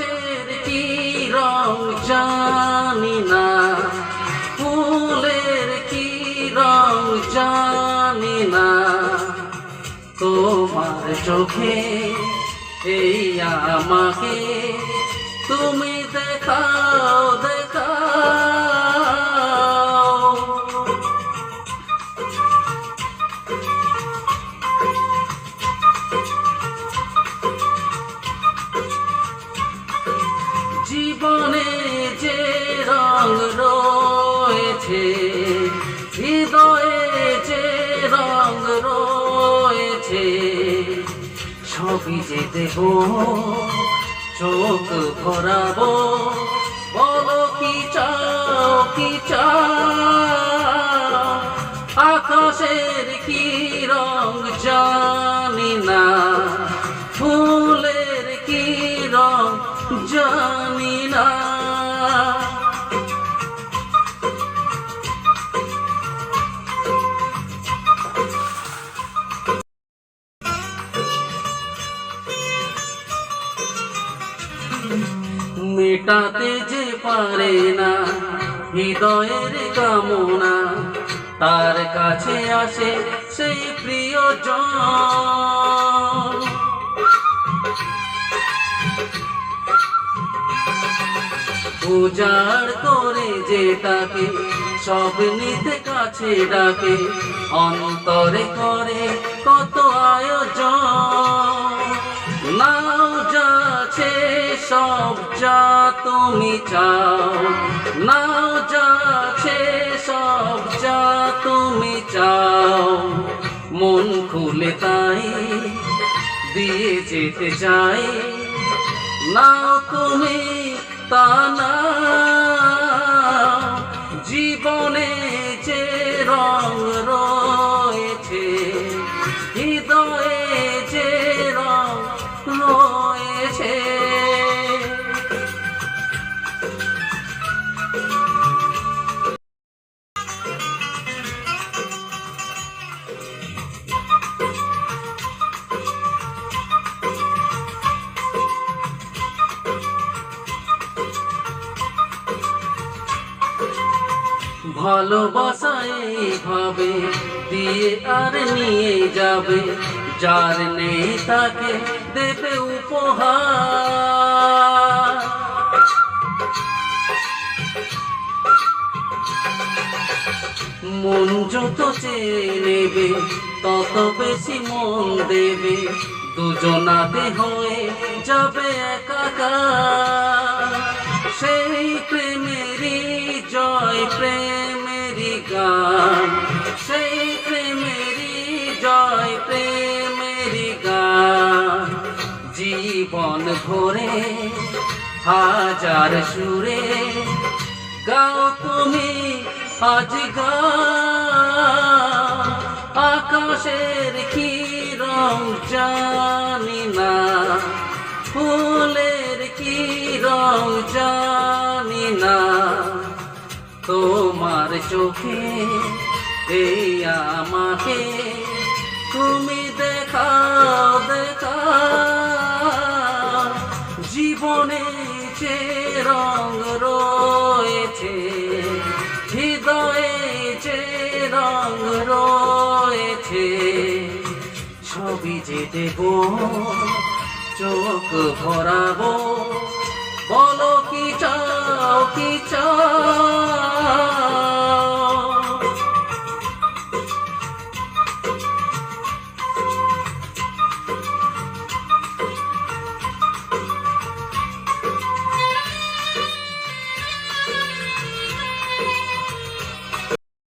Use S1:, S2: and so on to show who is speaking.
S1: আকাশের কি রং জানি না, ফুলের কি রং জানি না, তোমার চোখে এই আমাকে তুমি দেখাও দেখাও। জীবনে যে রং রয়েছে, হৃদয়ে যে রং রয়েছে, সবই যে দেব চোখ ভরাবো, বলো কি চাও কি চাও। আকাশের কি রং জানি না, ফুলের কি রং জানি না। মেটাতে যে পারে না হৃদয়ের কামনা, তার কাছে আসে সেই প্রিয়জন। উজাড় করে যে তাকে সব নিতে কাছে ডাকে, অন্তরে করে কত আয়োজন। নাও যাচ্ছে সব যা তুমি চাও, নাও যাচ্ছে সব যা তুমি চাও, মন খুলে তাই দিয়ে যেতে চাই। নাও তুমি তা না, জীবনে যে রং রয়েছে, হৃদয়ে যে রং রয়েছে। ভালোবাসা এইভাবে দিয়ে আর নিয়ে যাবে, যার নেই তাকে দেবে উপহার। মন যত চেয়ে নেবে তত বেশি মন দেবে, দুজনাতে হয়ে যাবে একাকার। সেই প্রেমেরই জয় প্রেমেরই গান, সেই প্রেমেরই জয় প্রেমেরই গান। জীবন ভরে হাজার সুরে গাও তুমি আজ গান। আকাশের কি রং জানি না, ফুলের কি রং জানি না, তোমার চোখে এই আমাকে তুমি দেখাও দেখাও। জীবনে যে রং রয়েছে, হৃদয়ে যে রং রয়েছে, ছবি যে দেব চোখ ভরাবো, বলো কি চাও কি চাও।